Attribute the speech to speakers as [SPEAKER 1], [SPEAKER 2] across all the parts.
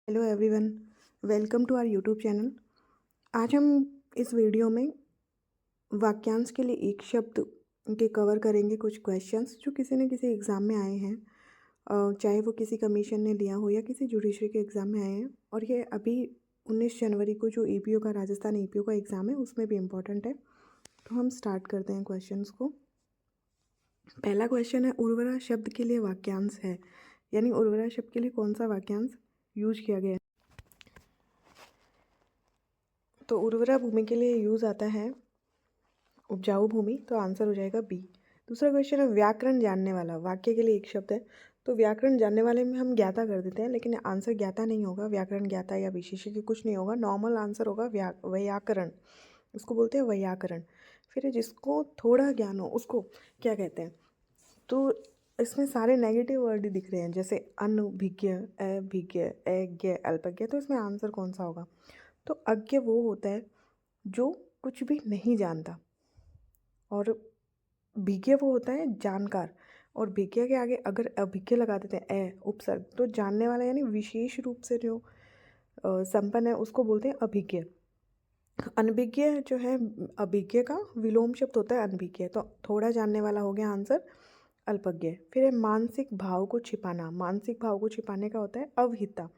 [SPEAKER 1] Hello everyone, welcome to our YouTube channel. आज हम इस वीडियो में वाक्यांश के लिए एक शब्द के कवर करेंगे कुछ क्वेश्चंस जो किसी न किसी एग्ज़ाम में आए हैं, चाहे वो किसी कमीशन ने लिया हो या किसी जुडिशरी के एग्ज़ाम में आए हैं। और ये अभी 19 जनवरी को जो ईपीओ का राजस्थान ईपीओ का एग्ज़ाम है उसमें भी इम्पॉर्टेंट है। तो हम स्टार्ट करते हैं क्वेश्चंस को। पहला क्वेश्चन है, उर्वरा शब्द के लिए वाक्यांश है, यानी उर्वरा शब्द के लिए कौन सा वाक्यांश यूज किया गया है। तो उर्वरा भूमि के लिए यूज़ आता है उपजाऊ भूमि, तो आंसर हो जाएगा बी। दूसरा क्वेश्चन है, व्याकरण जानने वाला, वाक्य के लिए एक शब्द है। तो व्याकरण जानने वाले में हम ज्ञाता कर देते हैं, लेकिन आंसर ज्ञाता नहीं होगा, व्याकरण ज्ञाता या विशेषज्ञ कुछ नहीं होगा, नॉर्मल आंसर होगा व्याकरण। उसको बोलते हैं व्याकरण। फिर जिसको थोड़ा ज्ञान हो उसको क्या कहते हैं। तो इसमें सारे नेगेटिव वर्ड ही दिख रहे हैं, जैसे अनभिज्ञ, अभिज्ञ, अज्ञ, अल्पज्ञ। तो इसमें आंसर कौन सा होगा। तो अज्ञ वो होता है जो कुछ भी नहीं जानता, और भिज्ञ वो होता है जानकार। और भिज्ञ के आगे अगर अभिज्ञ लगा देते हैं उपसर्ग, तो जानने वाला यानी विशेष रूप से जो संपन्न है उसको बोलते हैं अभिज्ञ। अनभिज्ञ जो है, अभिज्ञ का विलोम शब्द होता है अनभिज्ञ। तो थोड़ा जानने वाला हो गया आंसर अल्पज्ञ। फिर है मानसिक भाव को छिपाना, मानसिक भाव को छिपाने का होता है अवहिता।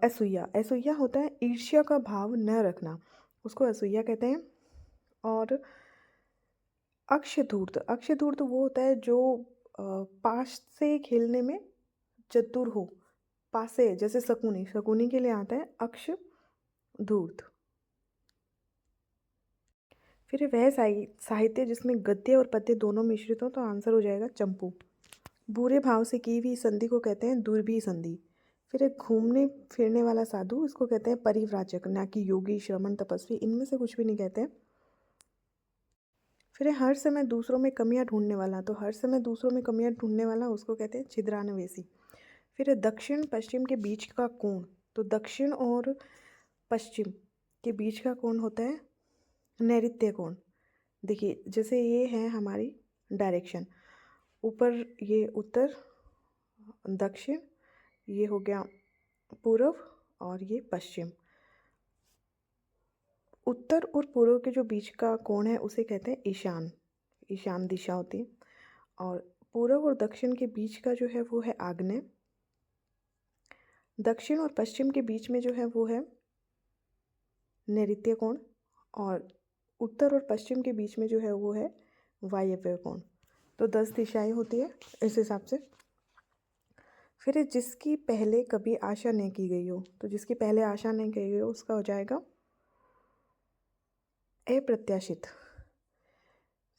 [SPEAKER 1] असूया, असूया होता है ईर्ष्या का भाव न रखना, उसको असूया कहते हैं। और अक्षधूर्त, अक्षधूर्त वो होता है जो पास से खेलने में चतुर हो, पास से, जैसे शकुनी, शकुनी के लिए आता है अक्षधूर्त। फिर वह साहित्य जिसमें गद्य और पद्य दोनों मिश्रित हो, तो आंसर हो जाएगा चंपू। बुरे भाव से की हुई संधि को कहते हैं दुर्भी संधि। फिर एक घूमने फिरने वाला साधु, इसको कहते हैं परिव्राजक, ना कि योगी, श्रमण, तपस्वी, इनमें से कुछ भी नहीं कहते हैं। फिर है हर समय दूसरों में कमियां ढूंढने वाला, तो हर समय दूसरों में कमियां ढूंढने वाला उसको कहते हैं छिद्रान्वेषी। फिर है दक्षिण पश्चिम के बीच का कोण, तो दक्षिण और पश्चिम के बीच का कोण होता है नैऋत्य कोण। देखिए जैसे ये है हमारी डायरेक्शन, ऊपर ये उत्तर दक्षिण, ये हो गया पूर्व, और ये पश्चिम। उत्तर और पूर्व के जो बीच का कोण है उसे कहते हैं ईशान, ईशान दिशा होती है। और पूर्व और दक्षिण के बीच का जो है वो है आग्नेय। दक्षिण और पश्चिम के बीच में जो है वो है नैऋत्य कोण, और उत्तर और पश्चिम के बीच में जो है वो है वायव्य कोण। तो 10 दिशाएं होती है इस हिसाब से। फिर जिसकी पहले कभी आशा नहीं की गई हो, तो जिसकी पहले आशा नहीं की गई हो उसका हो जाएगा अप्रत्याशित।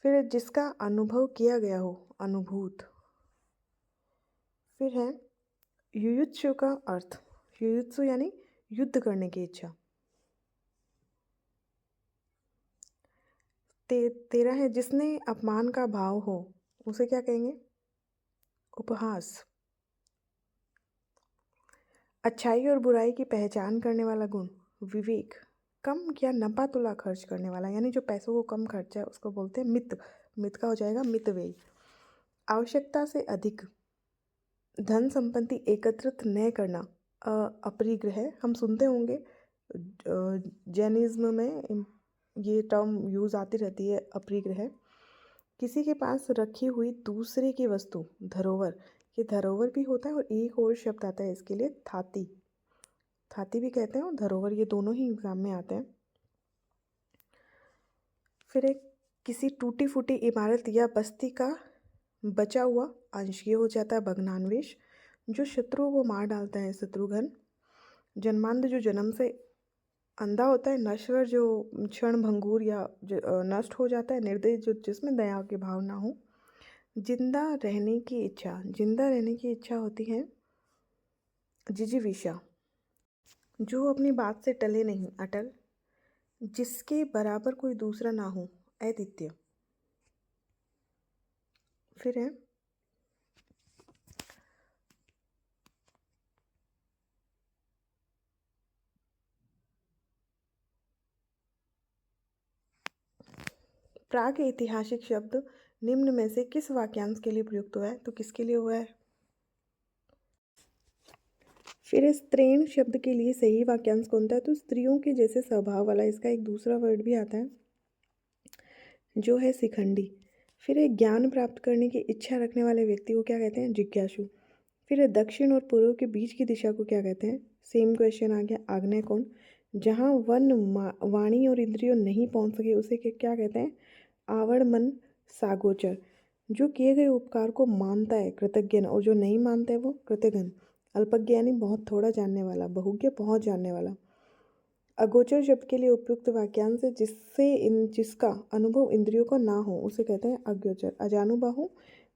[SPEAKER 1] फिर जिसका अनुभव किया गया हो, अनुभूत। फिर है युयुत्सु का अर्थ, युयुत्सु यानी युद्ध करने की इच्छा। तेरा है जिसने अपमान का भाव हो, उसे क्या कहेंगे, उपहास। अच्छाई और बुराई की पहचान करने वाला गुण, विवेक। कम या नपा तुला खर्च करने वाला, यानी जो पैसों को कम खर्चा है उसको बोलते हैं मित। मित का हो जाएगा मितव्ययी। आवश्यकता से अधिक धन संपत्ति एकत्रित न करना, अपरिग्रह। हम सुनते होंगे जैनिज्म में ये टर्म यूज़ आती रहती है, अपरिग्रह। किसी के पास रखी हुई दूसरे की वस्तु, धरोहर। ये धरोहर भी होता है, और एक और शब्द आता है इसके लिए, थाती। थाती भी कहते हैं और धरोहर, ये दोनों ही एग्जाम में आते हैं। फिर एक किसी टूटी फूटी इमारत या बस्ती का बचा हुआ अंश, ये हो जाता है भग्नान्वेष। जो शत्रुओं को मार डालता है, शत्रुघ्न। जन्मांध जो जन्म से अंधा होता है। नश्वर जो क्षण भंगुर या नष्ट हो जाता है। निर्दयी जो जिसमें दया की भावना हो। जिंदा रहने की इच्छा, जिंदा रहने की इच्छा होती है जिजीविषा। जो अपनी बात से टले नहीं, अटल। जिसके बराबर कोई दूसरा ना हो, अद्वितीय। फिर है प्राग ऐतिहासिक शब्द निम्न में से किस वाक्यांश के लिए प्रयुक्त हुआ है, तो किसके लिए हुआ है। फिर स्त्रीण शब्द के लिए सही वाक्यांश कौन था? तो स्त्रियों के जैसे स्वभाव वाला, इसका एक दूसरा वर्ड भी आता है जो है शिखंडी। फिर एक ज्ञान प्राप्त करने की इच्छा रखने वाले व्यक्ति को क्या कहते हैं? जिज्ञासु। फिर दक्षिण और पूर्व के बीच की दिशा को क्या कहते हैं? सेम क्वेश्चन आ गया, आग्नेय कोण। जहाँ वन वाणी और इंद्रियों नहीं पहुँच सके उसे क्या कहते हैं? आवड़ मन सागोचर। जो किए गए उपकार को मानता है कृतज्ञ, और जो नहीं मानता है वो कृतघ्न। अल्पज्ञ यानी बहुत थोड़ा जानने वाला, बहुज्ञ बहुत जानने वाला। अगोचर शब्द के लिए उपयुक्त वाक्यांश है जिसका अनुभव इंद्रियों को ना हो उसे कहते हैं अगोचर। अजानुबाहु,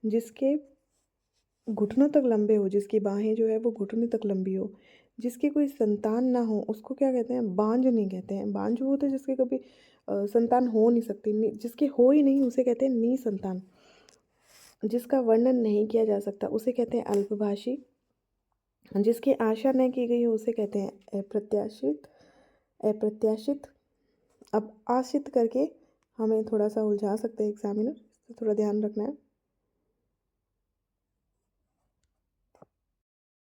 [SPEAKER 1] जिसके घुटनों तक लंबे हो, जिसकी बाहें जो है वो घुटनों तक लंबी हो। जिसकी कोई संतान ना हो उसको क्या कहते हैं? बांझ नहीं कहते हैं। बांझ वो होता है जिसके कभी संतान हो नहीं सकती, जिसके हो ही नहीं उसे कहते हैं निसंतान। जिसका वर्णन नहीं किया जा सकता उसे कहते हैं अल्पभाषी। जिसकी आशा न की गई हो उसे कहते हैं अप्रत्याशित। अप्रत्याशित। अब आश्रित करके हमें थोड़ा सा उलझा सकते हैं एग्जामिनर, तो थोड़ा ध्यान रखना है।